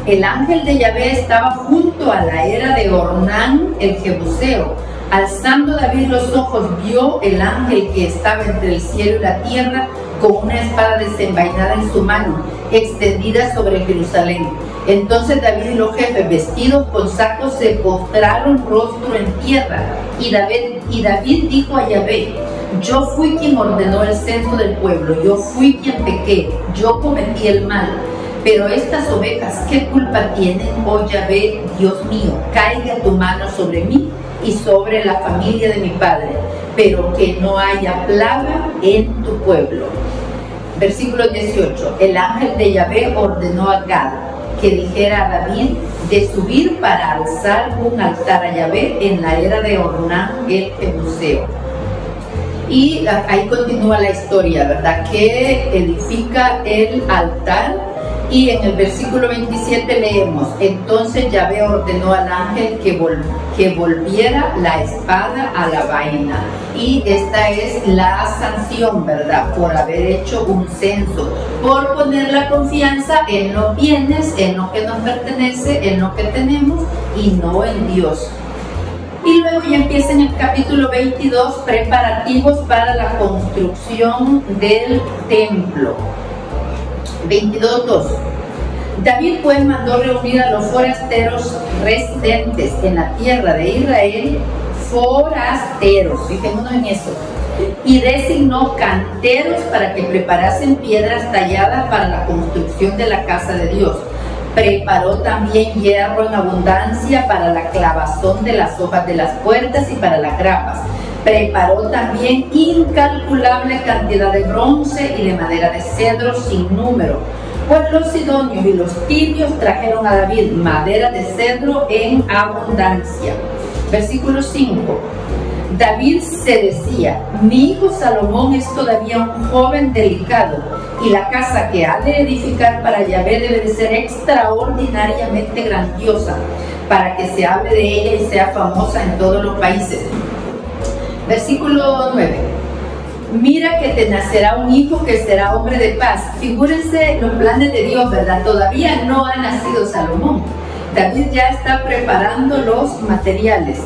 El ángel de Yahvé estaba junto a la era de Ornán el Jebuseo. Alzando David los ojos, vio el ángel que estaba entre el cielo y la tierra con una espada desenvainada en su mano, extendida sobre Jerusalén. Entonces David y los jefes, vestidos con sacos, se postraron rostro en tierra. Y David dijo a Yahvé: yo fui quien ordenó el censo del pueblo, yo fui quien pequé, yo cometí el mal. Pero estas ovejas, ¿qué culpa tienen? Oh Yahvé, Dios mío, caiga tu mano sobre mí y sobre la familia de mi padre, pero que no haya plaga en tu pueblo. Versículo 18. El ángel de Yahvé ordenó a Gad que dijera a David de subir para alzar un altar a Yahvé en la era de Ornán el Jebuseo. Y ahí continúa la historia, ¿verdad? Que edifica el altar. Y en el versículo 27 leemos: entonces Yahvé ordenó al ángel que volviera la espada a la vaina. Y esta es la sanción, ¿verdad? Por haber hecho un censo, por poner la confianza en los bienes, en lo que nos pertenece, en lo que tenemos y no en Dios. Y luego ya empieza en el capítulo 22 preparativos para la construcción del templo. 22:2. David pues mandó reunir a los forasteros residentes en la tierra de Israel, forasteros, fijémonos en eso, y designó canteros para que preparasen piedras talladas para la construcción de la casa de Dios. Preparó también hierro en abundancia para la clavazón de las hojas de las puertas y para las grapas. Preparó también incalculable cantidad de bronce y de madera de cedro sin número, pues los sidonios y los tirios trajeron a David madera de cedro en abundancia. Versículo 5. David se decía: mi hijo Salomón es todavía un joven delicado, y la casa que ha de edificar para Yahvé debe de ser extraordinariamente grandiosa, para que se hable de ella y sea famosa en todos los países. Versículo 9. Mira que te nacerá un hijo que será hombre de paz. Figúrense los planes de Dios, ¿verdad? Todavía no ha nacido Salomón. David ya está preparando los materiales.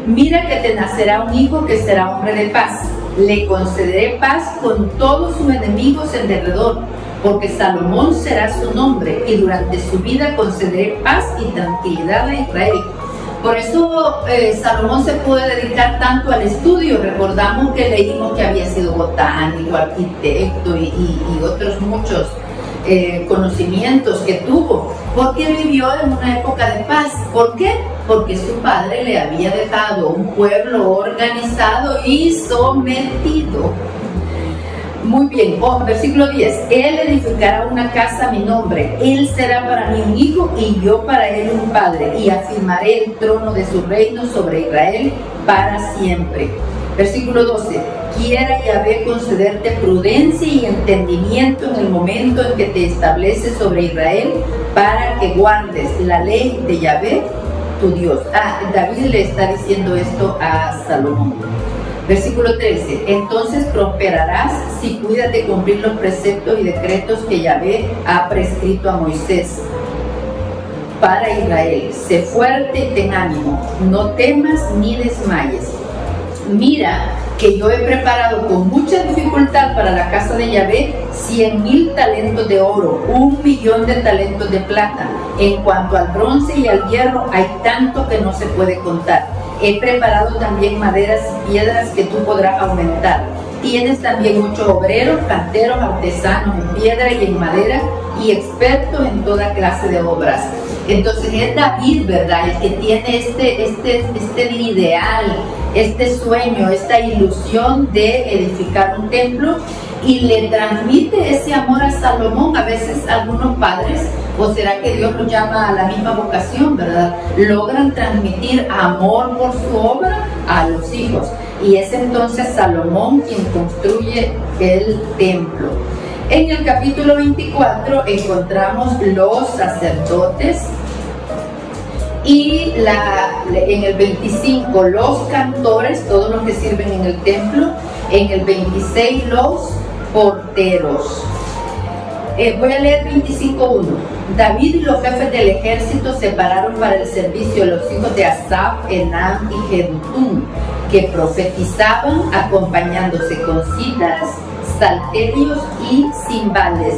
Mira que te nacerá un hijo que será hombre de paz. Le concederé paz con todos sus enemigos en derredor, porque Salomón será su nombre, y durante su vida concederé paz y tranquilidad a Israel. Por eso Salomón se puede dedicar tanto al estudio. Recordamos que leímos que había sido botánico, arquitecto y otros muchos conocimientos que tuvo, porque vivió en una época de paz. ¿Por qué? Porque su padre le había dejado un pueblo organizado y sometido. Muy bien, versículo 10. Él edificará una casa a mi nombre, él será para mí un hijo y yo para él un padre, y afirmaré el trono de su reino sobre Israel para siempre. Versículo 12. Quiera Yahvé concederte prudencia y entendimiento en el momento en que te estableces sobre Israel, para que guardes la ley de Yahvé, tu Dios. David le está diciendo esto a Salomón. Versículo 13. Entonces prosperarás si cuidas de cumplir los preceptos y decretos que Yahvé ha prescrito a Moisés. para Israel. Sé fuerte y ten ánimo, no temas ni desmayes. Mira que yo he preparado con mucha dificultad para la casa de Yahvé 100,000 talentos de oro, 1,000,000 de talentos de plata. En cuanto al bronce y al hierro, hay tanto que no se puede contar. He preparado también maderas y piedras que tú podrás aumentar. Tienes también muchos obreros, canteros, artesanos en piedra y en madera y expertos en toda clase de obras. Entonces es David, ¿verdad?, el que tiene este ideal, este sueño, esta ilusión de edificar un templo, y le transmite ese amor a Salomón. A veces algunos padres, o será que Dios los llama a la misma vocación, ¿verdad?, logran transmitir amor por su obra a los hijos. Y es entonces Salomón quien construye el templo. En el capítulo 24 encontramos los sacerdotes y en el 25 los cantores, todos los que sirven en el templo. En el 26 los porteros. Voy a leer 25:1. David y los jefes del ejército separaron para el servicio a los hijos de Asaf, Enam y Jedutún, que profetizaban acompañándose con cítaras, salterios y cimbales.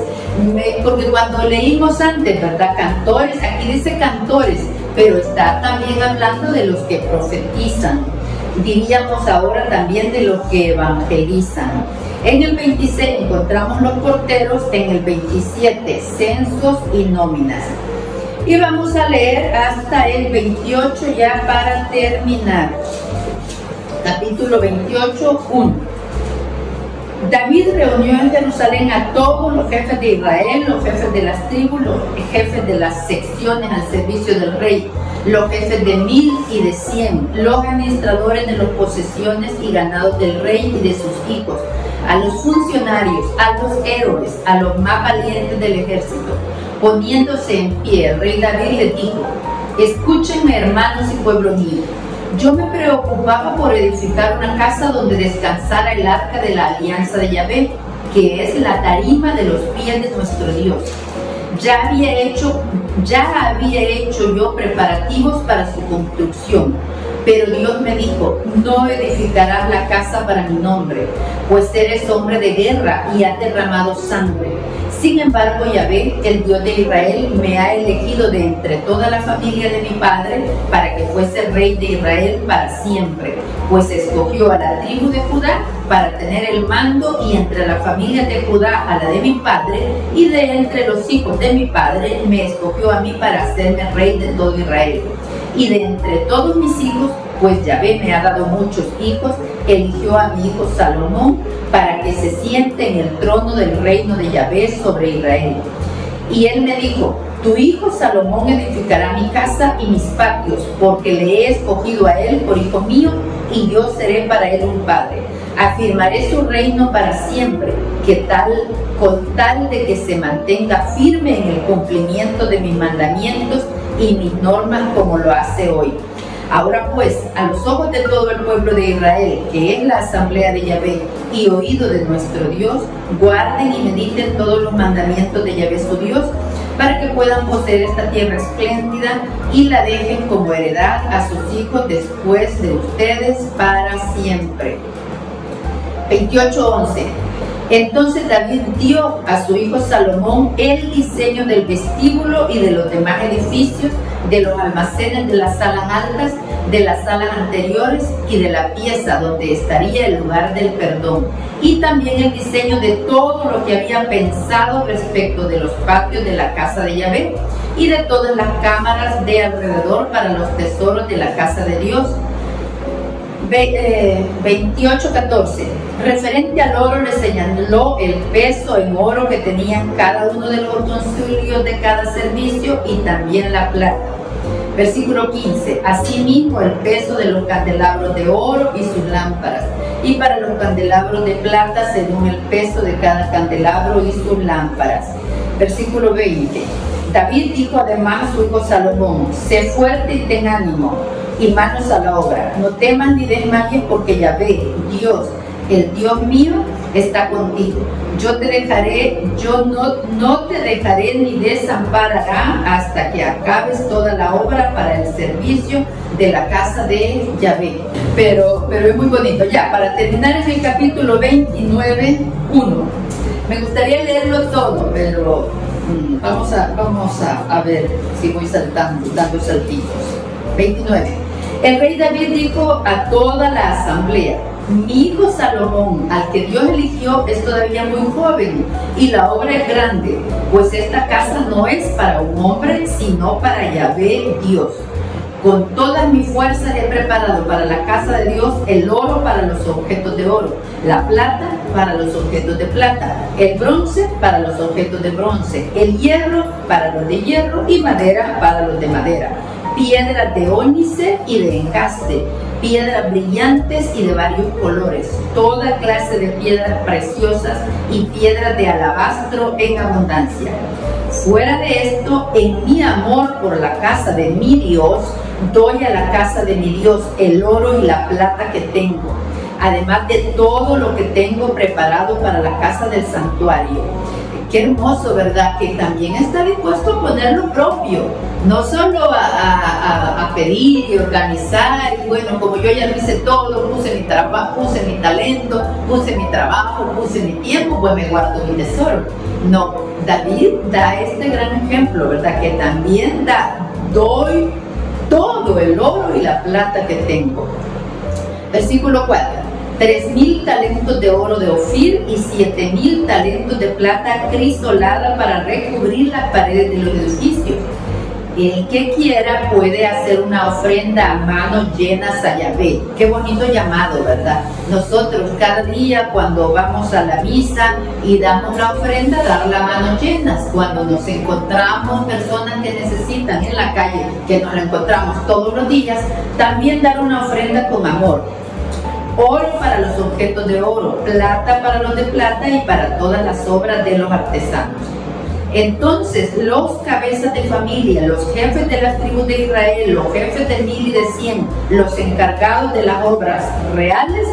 Porque cuando leímos antes, ¿verdad?, cantores, aquí dice cantores, pero está también hablando de los que profetizan. Diríamos ahora también de los que evangelizan. En el 26 encontramos los porteros, en el 27 censos y nóminas. Y vamos a leer hasta el 28 ya para terminar. Capítulo 28:1. David reunió en Jerusalén a todos los jefes de Israel, los jefes de las tribus, los jefes de las secciones al servicio del rey, los jefes de 1000 y de 100, los administradores de las posesiones y ganados del rey y de sus hijos, a los funcionarios, a los héroes, a los más valientes del ejército. Poniéndose en pie, el rey David les dijo: escúchenme, hermanos y pueblo mío. Yo me preocupaba por edificar una casa donde descansara el arca de la alianza de Yahvé, que es la tarima de los pies de nuestro Dios. Ya había hecho yo preparativos para su construcción, pero Dios me dijo: no edificarás la casa para mi nombre, pues eres hombre de guerra y has derramado sangre. Sin embargo, Yahvé, el Dios de Israel, me ha elegido de entre toda la familia de mi padre para que fuese rey de Israel para siempre, pues escogió a la tribu de Judá para tener el mando, y entre la familia de Judá a la de mi padre, y de entre los hijos de mi padre me escogió a mí para hacerme rey de todo Israel. Y de entre todos mis hijos, pues Yahvé me ha dado muchos hijos, eligió a mi hijo Salomón para que se siente en el trono del reino de Yahvé sobre Israel. Y él me dijo: tu hijo Salomón edificará mi casa y mis patios, porque le he escogido a él por hijo mío, y yo seré para él un padre. Afirmaré su reino para siempre, con tal de que se mantenga firme en el cumplimiento de mis mandamientos y mis normas, como lo hace hoy. Ahora pues, a los ojos de todo el pueblo de Israel, que es la asamblea de Yahvé, y oído de nuestro Dios, guarden y mediten todos los mandamientos de Yahvé su Dios, para que puedan poseer esta tierra espléndida y la dejen como heredad a sus hijos después de ustedes para siempre. 28:11. Entonces David dio a su hijo Salomón el diseño del vestíbulo y de los demás edificios, de los almacenes de las salas altas, de las salas anteriores y de la pieza donde estaría el lugar del perdón, y también el diseño de todo lo que había pensado respecto de los patios de la casa de Yahvé y de todas las cámaras de alrededor para los tesoros de la casa de Dios. 28:14. Referente al oro, le señaló el peso en oro que tenían cada uno de los utensilios de cada servicio, y también la plata. Versículo 15. Asimismo el peso de los candelabros de oro y sus lámparas, y para los candelabros de plata según el peso de cada candelabro y sus lámparas. Versículo 20. David dijo además a su hijo Salomón: sé fuerte y ten ánimo, y manos a la obra. No temas ni desmayes, porque Yahvé, Dios, el Dios mío, está contigo. Yo no te dejaré ni desamparará hasta que acabes toda la obra para el servicio de la casa de Yahvé. Pero es muy bonito. Ya, para terminar en el capítulo 29, 1. Me gustaría leerlo todo, pero vamos a ver si voy saltando, dando saltitos. 29. El rey David dijo a toda la asamblea: mi hijo Salomón, al que Dios eligió, es todavía muy joven y la obra es grande, pues esta casa no es para un hombre, sino para Yahvé Dios. Con todas mis fuerzas he preparado para la casa de Dios el oro para los objetos de oro, la plata para los objetos de plata, el bronce para los objetos de bronce, el hierro para los de hierro y madera para los de madera, piedras de ónice y de encaste, piedras brillantes y de varios colores, toda clase de piedras preciosas y piedras de alabastro en abundancia. Fuera de esto, en mi amor por la casa de mi Dios, doy a la casa de mi Dios el oro y la plata que tengo, además de todo lo que tengo preparado para la casa del santuario. Qué hermoso, ¿verdad? Que también está dispuesto a poner lo propio, no solo a pedir y organizar, y bueno, como yo ya lo hice todo, puse mi trabajo, puse mi talento, puse mi trabajo, puse mi tiempo, pues me guardo mi tesoro. No, David da este gran ejemplo, ¿verdad? Que también doy todo el oro y la plata que tengo. Versículo 4. 3,000 talentos de oro de Ofir y 7,000 talentos de plata crisolada para recubrir las paredes de los edificios. El que quiera puede hacer una ofrenda a manos llenas a Yahvé. Qué bonito llamado, ¿verdad? Nosotros cada día cuando vamos a la misa y damos la ofrenda, dar las manos llenas. Cuando nos encontramos personas que necesitan en la calle, que nos la encontramos todos los días, también dar una ofrenda con amor. Oro para los objetos de oro, plata para los de plata y para todas las obras de los artesanos. Entonces los cabezas de familia, los jefes de las tribus de Israel, los jefes de 1000 y de 100, los encargados de las obras reales,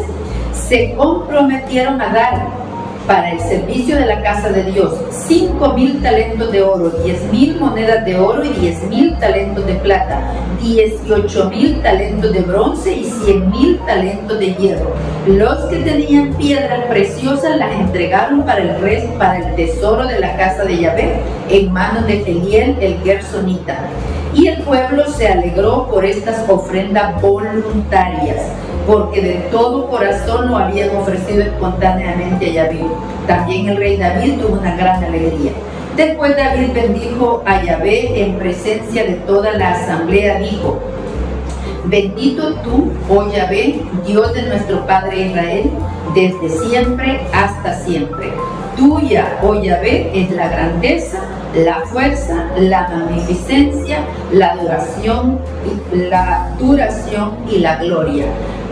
se comprometieron a dar para el servicio de la casa de Dios 5,000 talentos de oro, 10,000 monedas de oro y 10,000 talentos de plata, 18,000 talentos de bronce y 100,000 talentos de hierro. Los que tenían piedras preciosas las entregaron para el tesoro de la casa de Yahvé en manos de Eliel el Gersonita. Y el pueblo se alegró por estas ofrendas voluntarias, porque de todo corazón lo habían ofrecido espontáneamente a Yahvé. También el rey David tuvo una gran alegría. Después David bendijo a Yahvé en presencia de toda la asamblea, dijo: bendito tú, oh Yahvé, Dios de nuestro padre Israel, desde siempre hasta siempre. Tuya, oh Yahvé, es la grandeza, la fuerza, la magnificencia, la duración y la gloria,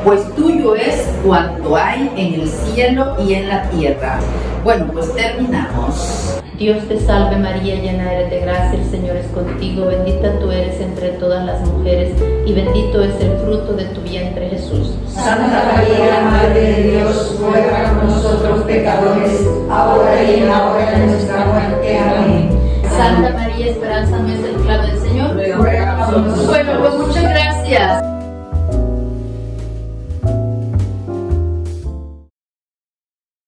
pues tuyo es cuanto hay en el cielo y en la tierra. Bueno, pues terminamos. Dios te salve María, llena eres de gracia, el Señor es contigo, bendita tú eres entre todas las mujeres y bendito es el fruto de tu vientre Jesús. Santa María, Madre de Dios, ruega por nosotros pecadores, ahora y en la hora de nuestra muerte. Amén. Santa María, esperanza nuestra, esclava del Señor, ruega por nosotros. Bueno, pues muchas gracias.